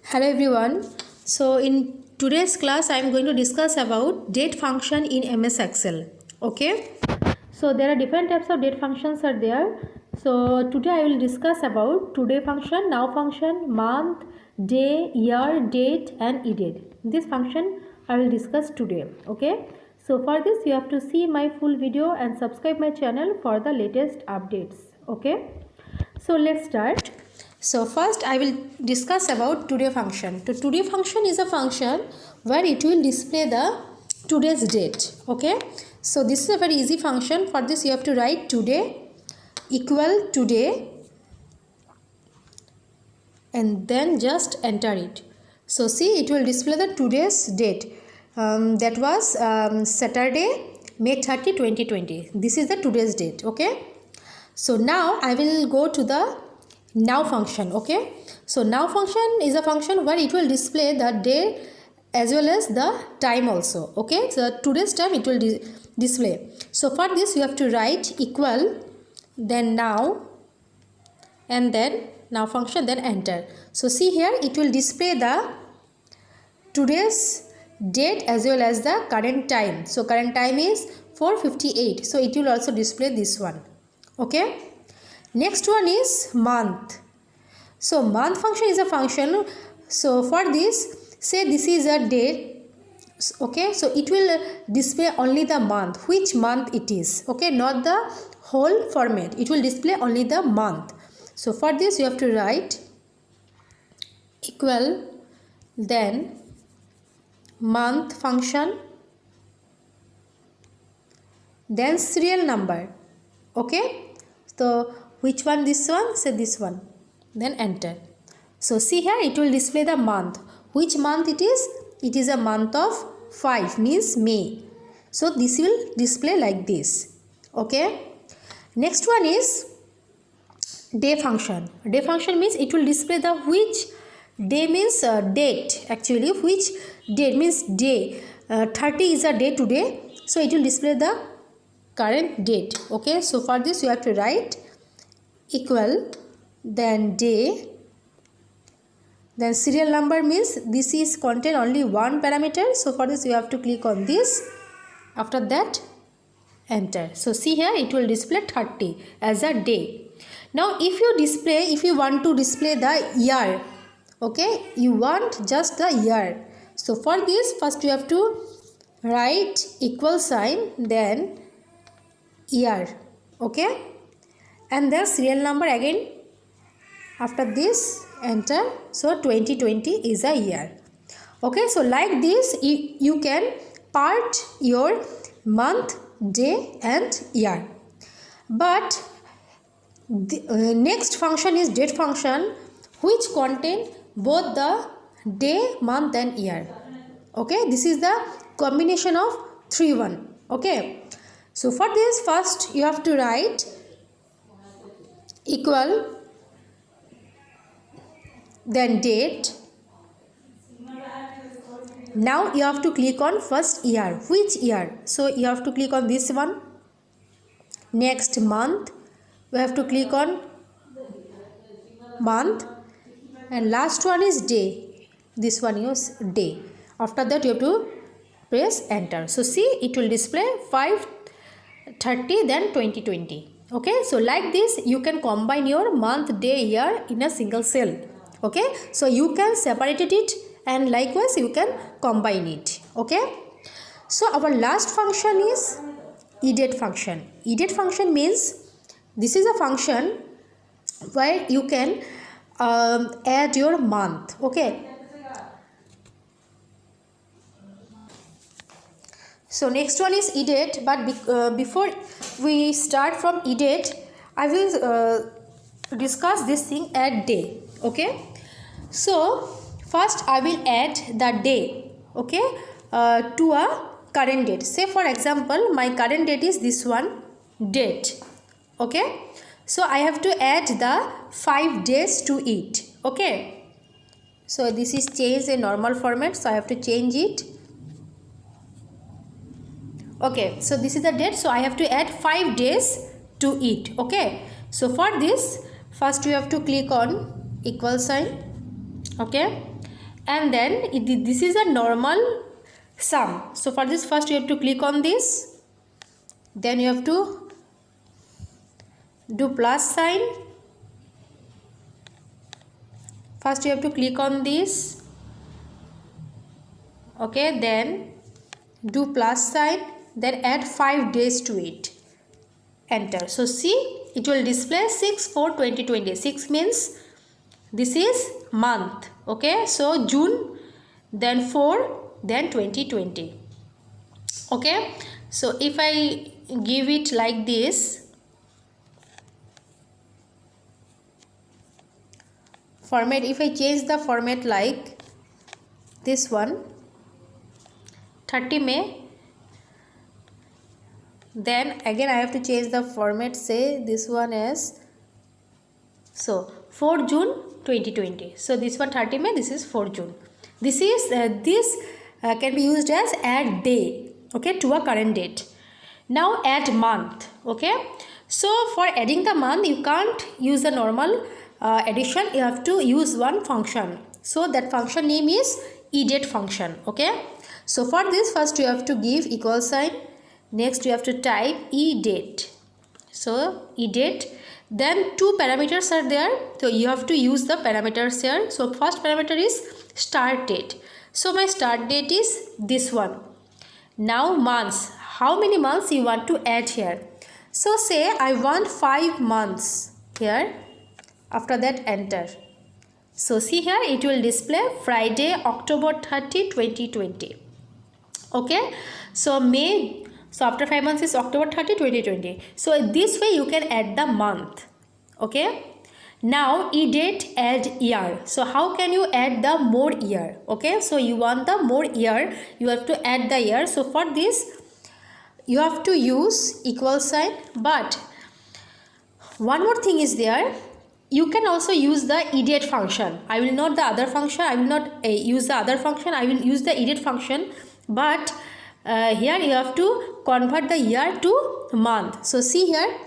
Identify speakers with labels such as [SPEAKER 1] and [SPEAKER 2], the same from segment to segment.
[SPEAKER 1] Hello everyone. So in today's class I am going to discuss about date function in MS Excel. Okay. So there are different types of date functions are there. So today I will discuss about today function, now function, month, day, year, date and edate. This function I will discuss today. Okay. So for this you have to see my full video and subscribe my channel for the latest updates. Okay. So let's start. So first I will discuss about today function. So today function is a function where it will display the today's date. Okay. So this is a very easy function. For this you have to write today equal today and then just enter it. So see, it will display the today's date. That was Saturday, May 30, 2020. This is the today's date. Okay. So now I will go to the now function. Okay. So now function is a function where it will display the day as well as the time also. Okay. So today's time it will display. So for this you have to write equal, then now, and then now function, then enter. So see here, it will display the today's date as well as the current time. So current time is 4:58. So it will also display this one. Okay. Next one is month. So month function is a function. So for this, say this is a date. Okay. So it will display only the month, which month it is. Okay. Not the whole format. It will display only the month. So for this you have to write equal, then month function, then serial number. Okay. So which one? This one? Say this one. Then enter. So see here, it will display the month. Which month it is? It is a month of 5, means May. So this will display like this. Okay. Next one is day function. Day function means it will display the which day, means date. Actually which date means day. 30 is a day today. So it will display the current date. Okay. So for this you have to write equal, then day, then serial number, means this is contain only one parameter. So for this you have to click on this. After that enter. So see here, it will display 30 as a day. Now if you want to display the year, okay, you want just the year. So for this first you have to write equal sign, then year. Okay. And then serial number again. After this enter. So 2020 is a year. Okay. So like this you can part your month, day and year. But the next function is date function, which contain both the day, month and year. Okay. This is the combination of 3-1. Okay. So for this first you have to write equal, then date. Now you have to click on first year. Which year? So you have to click on this one. Next month, we have to click on month, and last one is day. This one is day. After that you have to press enter. So see, it will display 5:30 then 2020. Okay. So like this you can combine your month, day, year in a single cell. Okay. So you can separate it and likewise you can combine it. Okay. So our last function is edate function. Edate function means this is a function where you can add your month. Okay. So next one is edate, but before we start from edate, I will discuss this thing, add day. Okay. So first I will add the day. Okay. To a current date. Say for example my current date is this one, date. Okay. So I have to add the 5 days to it. Okay. So this is changed in normal format, so I have to change it. Okay. So this is the date, so I have to add 5 days to it. Okay. So for this first you have to click on equal sign. Okay. and then this is a normal sum. So for this, first you have to click on this, then you have to do plus sign. First you have to click on this, okay, then do plus sign, then add 5 days to it, enter. So see, it will display 6/4/2020. 6 means this is month, okay, so June, then 4, then 2020, okay. So if I give it like this format, if I change the format like this one, 30 May, then again I have to change the format, say this one as, so 4 June 2020. So this one 30 May, this is 4 June. This is can be used as add day, okay, to a current date. Now add month, okay. So for adding the month, you can't use the normal addition, you have to use one function. So that function name is edate function, okay. So for this, first you have to give equal sign, next you have to type edate. So edate, then 2 parameters are there, so you have to use the parameters here. So first parameter is start date. So my start date is this one. Now months, how many months you want to add here? So say I want 5 months here, after that enter. So see here, it will display Friday, October 30, 2020, okay. So May, so after 5 months is October 30, 2020. So this way you can add the month, okay. Now edate add year. So how can you add the more year, okay. So you want the more year, you have to add the year. So for this you have to use equal sign, but one more thing is there, you can also use the edate function. I will not the other function, I will not use the other function, I will use the edate function, but here you have to convert the year to month. So see here,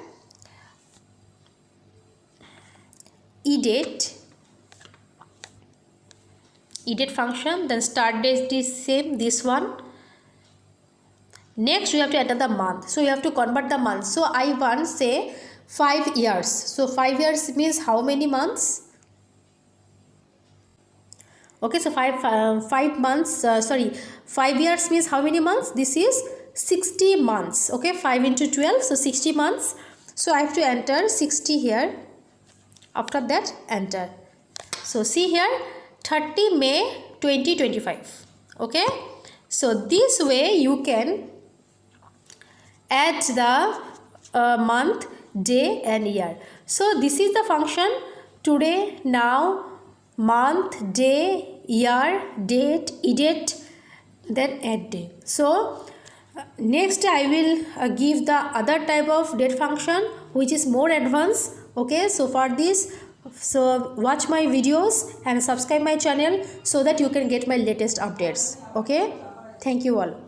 [SPEAKER 1] edate function, then start date is same, this one. Next you have to enter the month, so you have to convert the month. So I want say 5 years. So 5 years means how many months? Okay, so 5 months, 5 years means how many months? This is 60 months, okay, 5 into 12, so 60 months. So I have to enter 60 here, after that enter. So see here, 30 May 2025, okay. So this way you can add the month, day and year. So this is the function today, now, month, day, year, date, edate, then add day. So next I will give the other type of date function which is more advanced, okay. So for this, so watch my videos and subscribe my channel so that you can get my latest updates, okay. Thank you all.